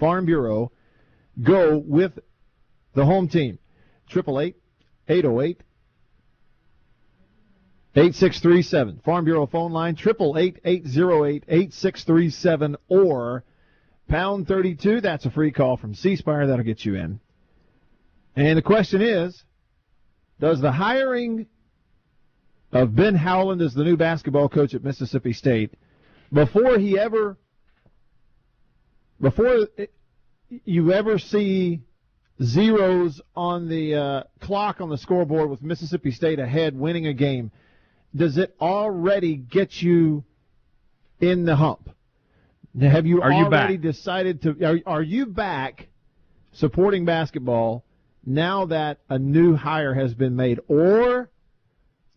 Farm Bureau, go with the home team. 888-808-8637. Farm Bureau phone line, 888-808-8637, or pound 32. That's a free call from C Spire. That'll get you in. And the question is, does the hiring of Ben Howland as the new basketball coach at Mississippi State, before you ever see zeros on the clock on the scoreboard with Mississippi State ahead winning a game, does it already get you in the hump? Have you already decided to – are you back supporting basketball now that a new hire has been made? Or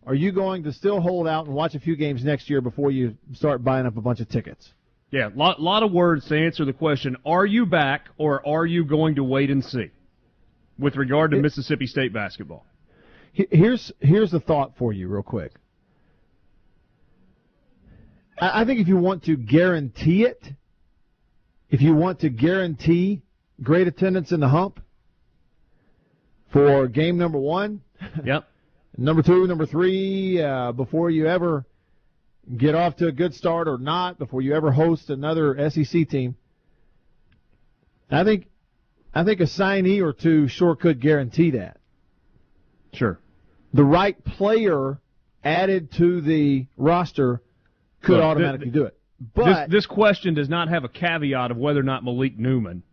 are you going to still hold out and watch a few games next year before you start buying up a bunch of tickets? Yeah, lot of words to answer the question, are you back or are you going to wait and see with regard to Mississippi State basketball? Here's a thought for you real quick. I think if you want to guarantee it, if you want to guarantee great attendance in the hump for game number 1, yep, number 2, number 3, before you ever get off to a good start or not, before you ever host another SEC team, I think a signee or two sure could guarantee that. Sure. The right player added to the roster could automatically do it. But this question does not have a caveat of whether or not Malik Newman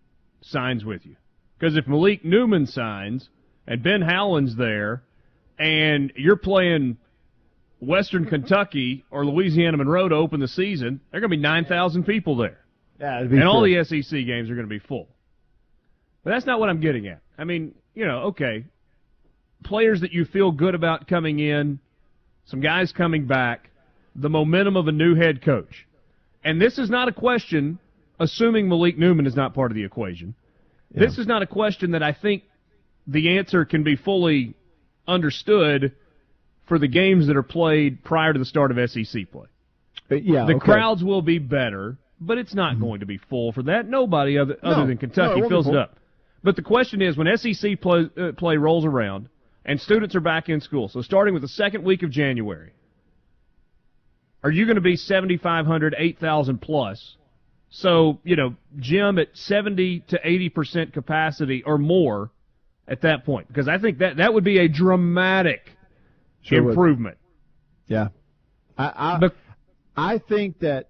signs with you. Because if Malik Newman signs and Ben Howland's there and you're playing Western Kentucky or Louisiana Monroe to open the season, there are going to be 9,000 people there. Yeah, it'd be and full. All the SEC games are going to be full. But that's not what I'm getting at. I mean, okay, players that you feel good about coming in, some guys coming back, the momentum of a new head coach. And this is not a question, assuming Malik Newman is not part of the equation. Yeah. This is not a question that I think the answer can be fully understood for the games that are played prior to the start of SEC play. The crowds will be better, but it's not going to be full for that. Nobody other than Kentucky fills it up. But the question is, when SEC play rolls around and students are back in school, so starting with the second week of January, are you going to be 7,500, 8,000 plus? So, gym at 70 to 80% capacity or more at that point. Because I think that would be a dramatic improvement. Yeah. I think that,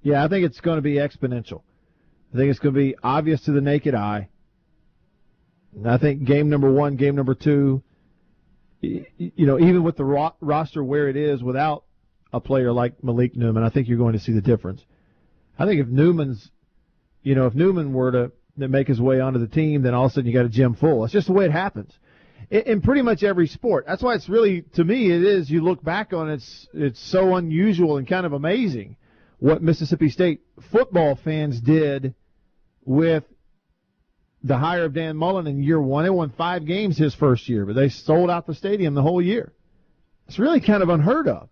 I think it's going to be exponential. I think it's going to be obvious to the naked eye. And I think game number 1, game number 2, even with the roster where it is without a player like Malik Newman, I think you're going to see the difference. I think if Newman were to make his way onto the team, then all of a sudden you got a gym full. It's just the way it happens in pretty much every sport. That's why it's really, to me, it is. You look back on it, it's so unusual and kind of amazing what Mississippi State football fans did with the hire of Dan Mullen in year 1. They won 5 games his first year, but they sold out the stadium the whole year. It's really kind of unheard of.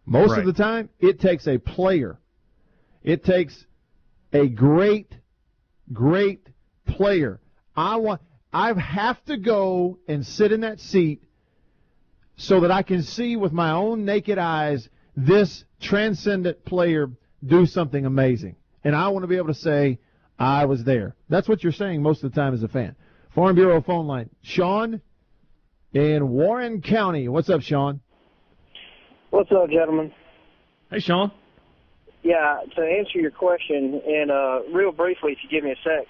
Most of the time, it takes a player. It takes a great, great player. I have to go and sit in that seat so that I can see with my own naked eyes this transcendent player do something amazing. And I want to be able to say, I was there. That's what you're saying most of the time as a fan. Farm Bureau phone line. Sean in Warren County. What's up, Sean? What's up, gentlemen? Hey, Sean. Yeah, to answer your question, and real briefly, if you give me a sec,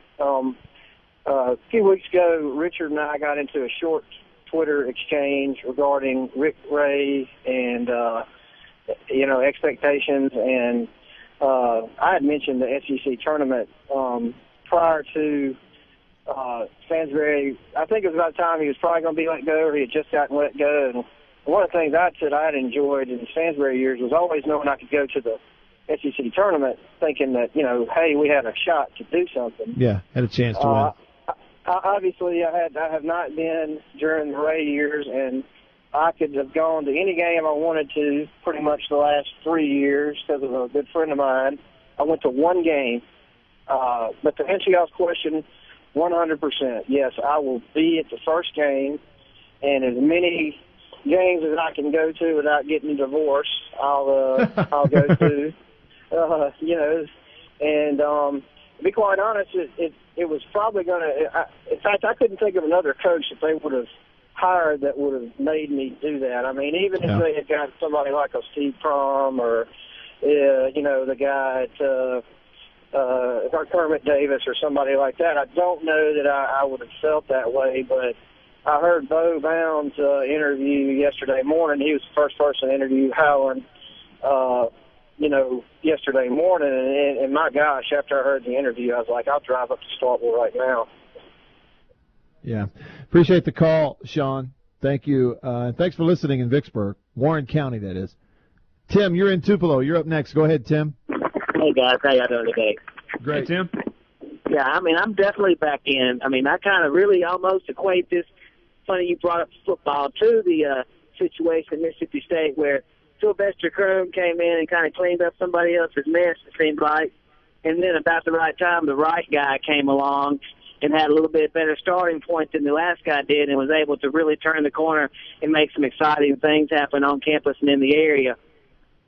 a few weeks ago, Richard and I got into a short Twitter exchange regarding Rick Ray and, expectations. And I had mentioned the SEC tournament prior to Stansbury. I think it was about the time he was probably going to be let go, or he had just gotten let go. And one of the things I said I had enjoyed in the Stansbury years was always knowing I could go to the SEC tournament thinking that, hey, we had a shot to do something. Yeah, had a chance to win. Obviously, I have not been during the Ray years, and I could have gone to any game I wanted to pretty much the last 3 years because of a good friend of mine. I went to one game, But to answer y'all's question, 100%, yes, I will be at the first game, and as many games as I can go to without getting a divorce, I'll go to. You know, and to be quite honest, it was probably going to. In fact, I couldn't think of another coach that they would have hired that would have made me do that. I mean, even if they had got somebody like a Steve Prom or you know, the guy at Kermit Davis or somebody like that, I don't know that I would have felt that way. But I heard Bo Bound's interview yesterday morning. He was the first person to interview Howland, you know, yesterday morning. And my gosh, after I heard the interview, I was like, I'll drive up to Starkville right now. Yeah. Appreciate the call, Sean. Thank you. Thanks for listening in Vicksburg, Warren County, that is. Tim, you're in Tupelo. You're up next. Go ahead, Tim. Hey, guys. How y'all doing today? Great. Hey, Tim. Yeah, I mean, I'm definitely back in. I mean, I kind of really almost equate this, funny you brought up football, to the situation at Mississippi State where Sylvester Croom came in and kind of cleaned up somebody else's mess, it seemed like. And then about the right time, the right guy came along and had a little bit better starting point than the last guy did and was able to really turn the corner and make some exciting things happen on campus and in the area.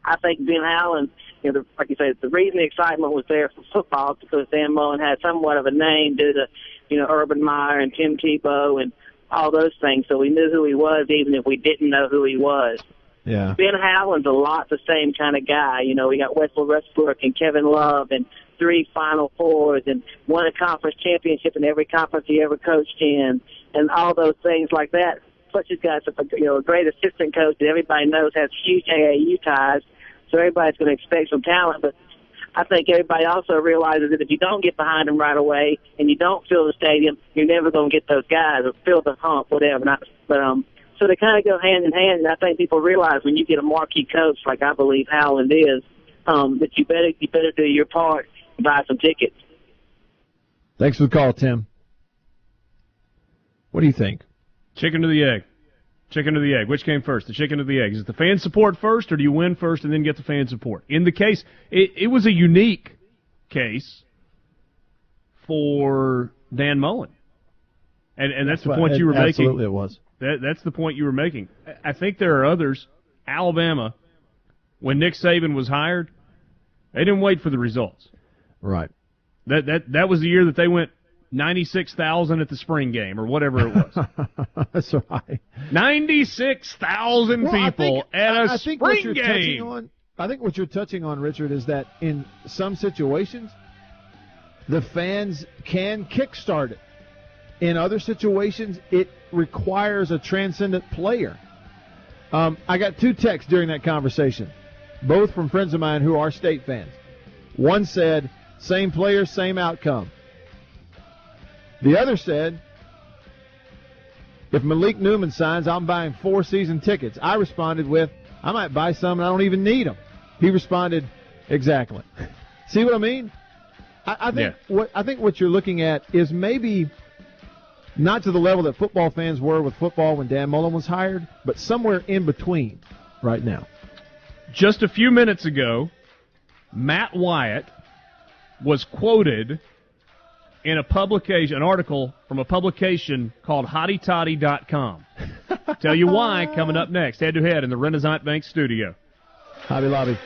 I think Ben Howland, you know, like you said, the reason the excitement was there for football is because Dan Mullen had somewhat of a name due to, you know, Urban Meyer and Tim Tebow and all those things. So we knew who he was even if we didn't know who he was. Yeah. Ben Howland's a lot the same kind of guy. You know, we got Westfield Westbrook and Kevin Love and 3 Final Fours and won a conference championship in every conference he ever coached in and all those things like that. Plus he's got, you know, a great assistant coach that everybody knows has huge AAU ties. So everybody's going to expect some talent, but I think everybody also realizes that if you don't get behind them right away and you don't fill the stadium, you're never going to get those guys or fill the hump, whatever. So they kind of go hand in hand, and I think people realize when you get a marquee coach like I believe Howland is, that you better do your part and buy some tickets. Thanks for the call, Tim. What do you think? Chicken or the egg? Chicken or the egg? Which came first, the chicken or the egg? Is it the fan support first, or do you win first and then get the fan support? In the case, it was a unique case for Dan Mullen. And that's the point you were making. Absolutely it was. That's the point you were making. I think there are others. Alabama, when Nick Saban was hired, they didn't wait for the results. Right. That was the year that they went 96,000 at the spring game or whatever it was. That's right. 96,000 people at a spring game. I think what you're touching on, Richard, is that in some situations, the fans can kickstart it. In other situations, it requires a transcendent player. I got 2 texts during that conversation, both from friends of mine who are State fans. One said, same player, same outcome. The other said, if Malik Newman signs, I'm buying 4 season tickets. I responded with, I might buy some and I don't even need them. He responded, exactly. See what I mean? I think what you're looking at is maybe not to the level that football fans were with football when Dan Mullen was hired, but somewhere in between right now. Just a few minutes ago, Matt Wyatt was quoted in an article from a publication called HottyToddy.com. Tell you why coming up next, head-to-head in the Renaissance Bank studio. Hobby Lobby.